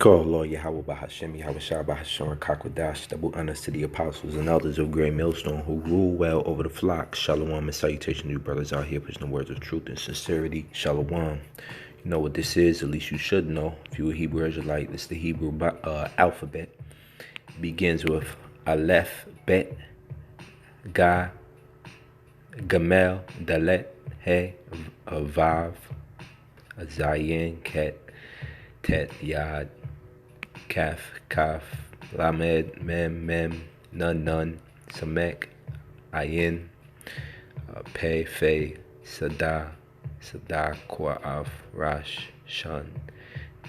Call Lord Yahweh Bahashem, Yahweh Shah Bahashon, Kakwadash, double honors to the apostles and elders of Great Millstone who rule well over the flock. Shalom and salutation to you brothers out here preaching the words of truth and sincerity. Shalom. You know what this is, at least you should know. If you're a Hebrew Israelite, it's the Hebrew alphabet. It begins with Aleph, Bet, Ga, Gamel, Dalet, He, Vav, Zayin, Ket, Tet, Yad, Kaf, Kaf, Lamed, Mem, Nun, Samek, Ayin, Pe, Fe, Sada, Qua'af, Rash, Shun,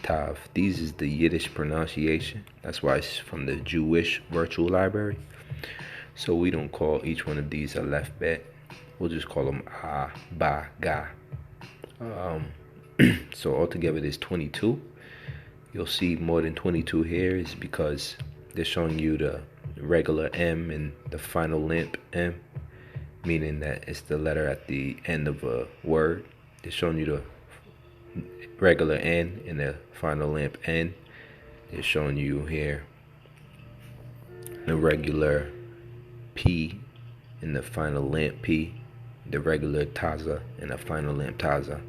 Tav. These is the Yiddish pronunciation. That's why it's from the Jewish virtual library. So we don't call each one of these a left bet. We'll just call them A, Ba, Ga. So altogether there's 22. You'll see more than 22 here is because they're showing you the regular M and the final limp M, meaning that it's the letter at the end of a word. They're showing you the regular N and the final limp N. They're showing you here the regular P and the final limp P, the regular Taza and the final limp Taza,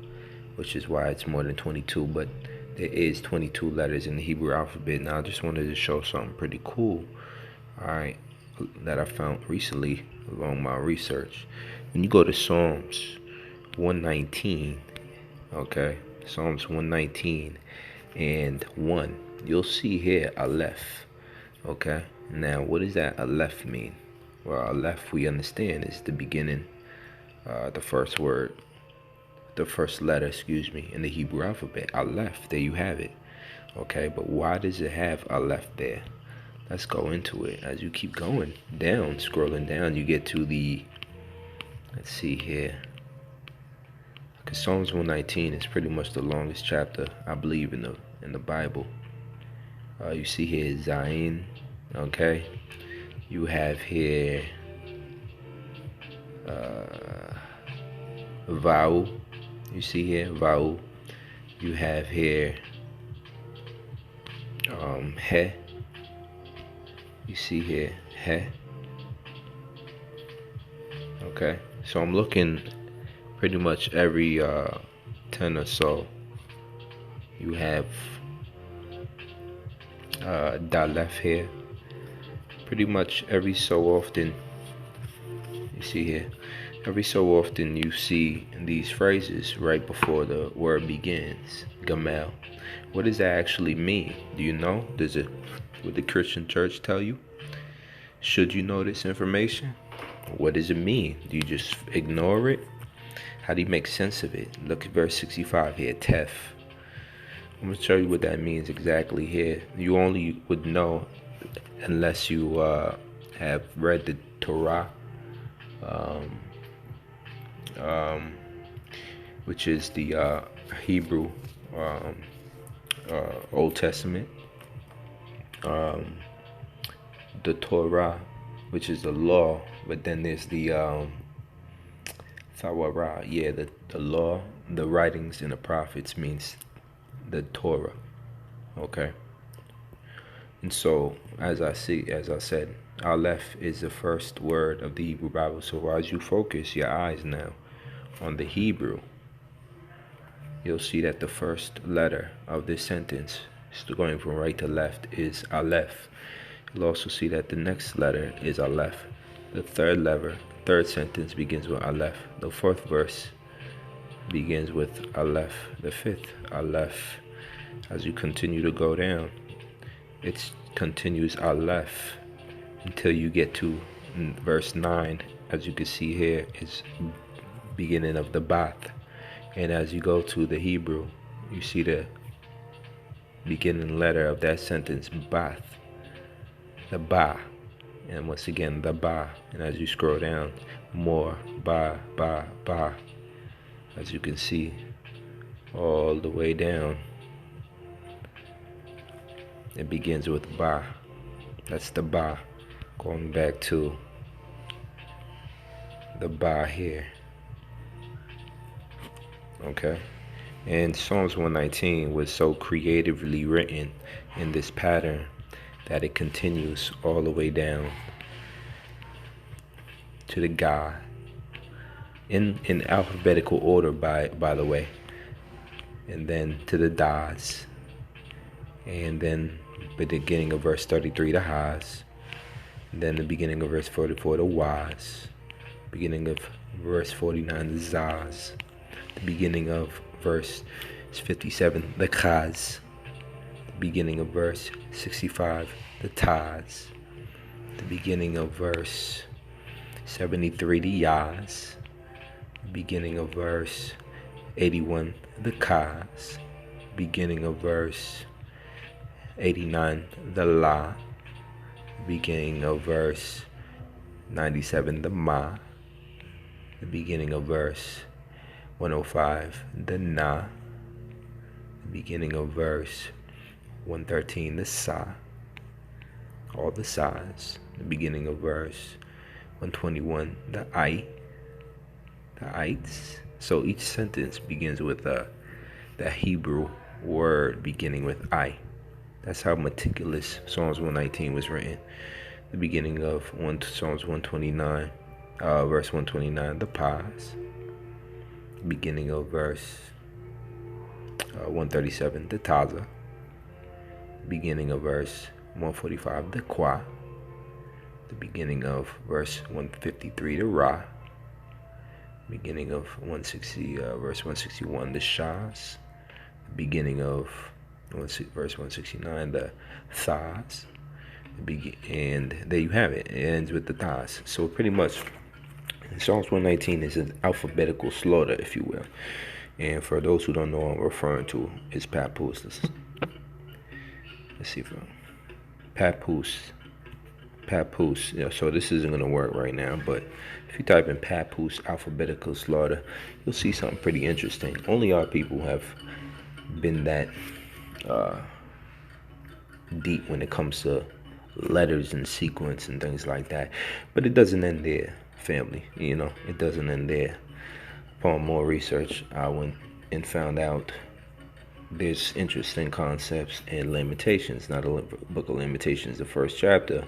which is why it's more than 22, but there is 22 letters in the Hebrew alphabet. Now I just wanted to show something pretty cool, alright, that I found recently along my research. When you go to Psalms 119, okay, Psalms 119 and 1, you'll see here Aleph, okay. Now what does that Aleph mean? Well, Aleph, we understand, is the beginning, the first word, the first letter, in the Hebrew alphabet, Aleph. There you have it. Okay, but why does it have Aleph there? Let's go into it. As you keep going down, scrolling down, you get to the, let's see here, because Psalms 119 is pretty much the longest chapter, I believe, in the Bible. You see here Zayin, okay. You have here Vau. You see here Vau. You have here He. You see here He. Okay, so I'm looking pretty much every 10 or so. You have Dalef here. Pretty much every so often, you see here, every so often you see these phrases right before the word begins. Gamel. What does that actually mean? Do you know? Would the Christian church tell you? Should you know this information? What does it mean? Do you just ignore it? How do you make sense of it? Look at verse 65 here, Tef. I'm going to show you what that means exactly here. You only would know unless you have read the Torah, which is the Hebrew Old Testament, the Torah, which is the law, but then there's the Thawarah, the law, the writings and the prophets means the Torah, okay. And so, as I said, Aleph is the first word of the Hebrew Bible. So as you focus your eyes now on the Hebrew, you'll see that the first letter of this sentence, going from right to left, is Aleph. You'll also see that the next letter is Aleph. The third sentence begins with Aleph. The fourth verse begins with Aleph. The fifth, Aleph. As you continue to go down, it continues Aleph until you get to verse 9. As you can see here, it's beginning of the Bath. And as you go to the Hebrew, you see the beginning letter of that sentence, Bath, the Ba. And once again, the Ba. And as you scroll down, more Ba, Ba, Ba. As you can see, all the way down, it begins with Ba. That's the Ba. Going back to the Ba here. Okay. And Psalms 119 was so creatively written in this pattern that it continues all the way down to the God in alphabetical order, by the way, and then to the Das, and then the beginning of verse 33 the Has, and then the beginning of verse 44 the Was, beginning of verse 49 the Zaz, the beginning of verse 57 the Khaz, the beginning of verse 65 the Taz, the beginning of verse 73 the Yaz, beginning of verse 81 the Kaz, beginning of verse 89 the La, beginning of verse 97 the Ma, the beginning of verse 105 the Na, the beginning of verse 113 the Sa, all the Sa's, the beginning of verse 121 the I, the 𝐿. So each sentence begins with the Hebrew word beginning with I. That's how meticulous Psalms 119 was written. The beginning of Psalms 129, verse 129, the Paz. Beginning of verse 137, the Taza. Beginning of verse 145, the Kwa. The beginning of verse 153, the Ra. Beginning of verse 161, the Shas. Beginning of verse 169, the Thas. And there you have it. It ends with the Thas. So pretty much, Psalms 119 is an alphabetical slaughter, if you will. And for those who don't know what I'm referring to, it's Papoose. Let's see if Papoose. Yeah, so this isn't gonna work right now, but if you type in Papoose alphabetical slaughter, you'll see something pretty interesting. Only our people have been that deep when it comes to letters and sequence and things like that. But it doesn't end there, family. You know, it doesn't end there. Upon more research, I went and found out there's interesting concepts and limitations. Now, the book of Limitations, the first chapter,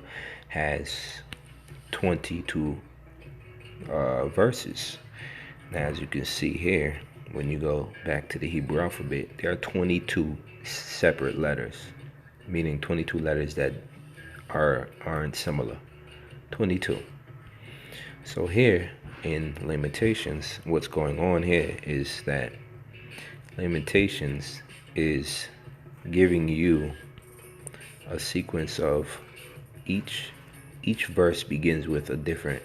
has 22 verses. Now, as you can see here, when you go back to the Hebrew alphabet, there are 22 separate letters, meaning 22 letters that aren't similar. 22. So here in Limitations, what's going on here is that Limitations is giving you a sequence of each verse begins with a different,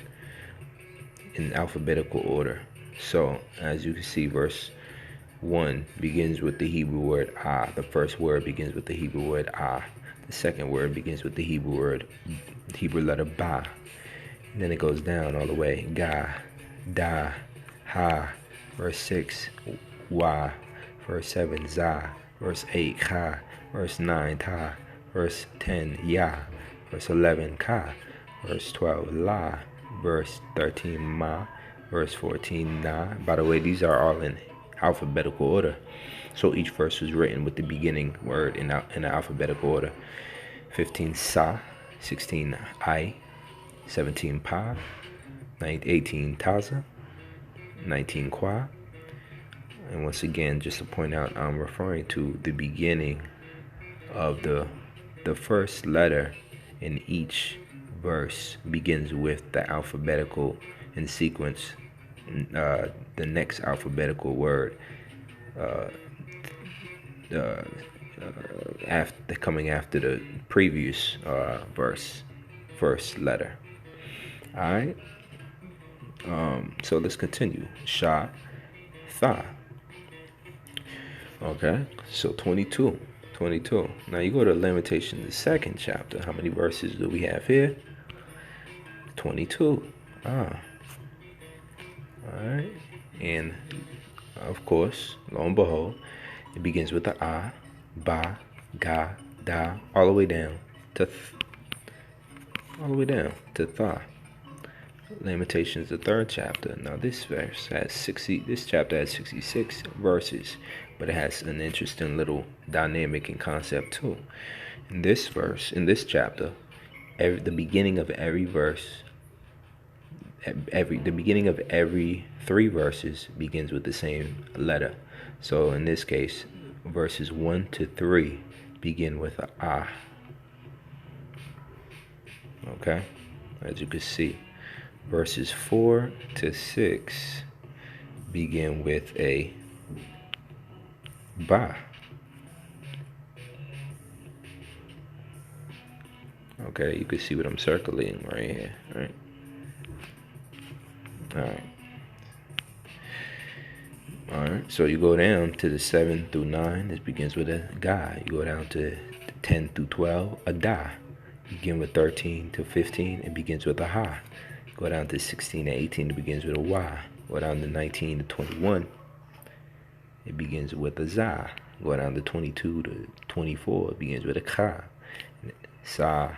in alphabetical order. So as you can see, verse 1 begins with the Hebrew word ah. The first word begins with the Hebrew word ah. The second word begins with the Hebrew letter ba. And then it goes down all the way. Ga, da, ha. Verse 6, wa. Verse 7, za. Verse 8, ka. Verse 9, ta. Verse 10, ya. Verse 11, ka. Verse 12, la. Verse 13, ma. Verse 14, na. By the way, these are all in alphabetical order. So each verse was written with the beginning word in the alphabetical order. 15, sa. 16, I. 17, pa. 18, taza. 19, kwa. And once again, just to point out, I'm referring to the beginning of the first letter in each verse begins with the alphabetical in sequence, the next alphabetical word coming after the previous first letter. All right. So let's continue. Sha, tha. Okay, so 22. Now you go to Limitations, the second chapter. How many verses do we have here? 22. All right. And of course, lo and behold, it begins with the ah, ba, ga, da, all the way down to tha. Limitations, the third chapter. Now this chapter has 66 verses, but it has an interesting little dynamic and concept too. In this verse, in this chapter, the beginning of every verse, the beginning of every 3 verses begins with the same letter. So in this case, verses 1 to 3 begin with a ah. Okay, as you can see, verses 4 to 6 begin with a ba. Okay, you can see what I'm circling right here, right? Alright, so you go down to the 7 through 9, this begins with a ga. You go down to 10 through 12, a da. You begin with 13 to 15, it begins with a ha. You go down to 16 to 18, it begins with a wa. Go down to 19 to 21, it begins with a za. Go down to 22 to 24, it begins with a ka, sa,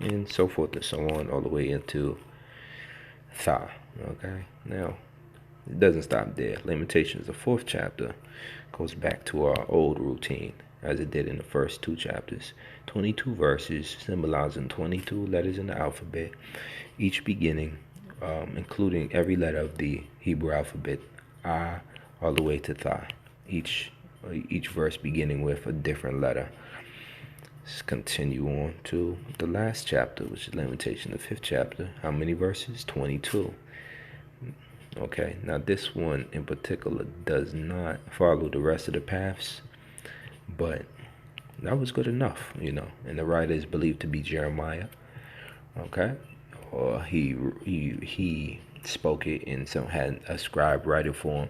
and so forth and so on, all the way into tha. Okay, now it doesn't stop there. Lamentations, the 4th chapter, goes back to our old routine as it did in the first 2 chapters. 22 verses symbolizing 22 letters in the alphabet, each beginning, including every letter of the Hebrew alphabet, a, all the way to tha. Each verse beginning with a different letter. Let's continue on to the last chapter, which is Lamentation, the 5th chapter. How many verses? 22. Okay, now this one in particular does not follow the rest of the paths, but that was good enough, you know. And the writer is believed to be Jeremiah. Okay, or he spoke it and some had a scribe write it for him.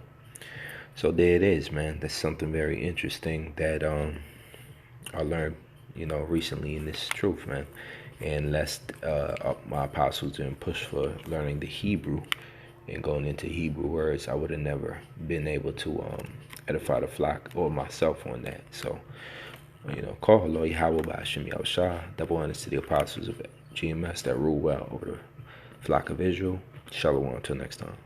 So there it is, man. That's something very interesting that I learned, you know, recently in this truth, man. And lest my apostles didn't push for learning the Hebrew and going into Hebrew words, I would have never been able to edify the flock or myself on that. So, you know, call 𝐿𝐸𝐻𝐿, double honors to the apostles of GMS that rule well over the flock of Israel. Shalom, until next time.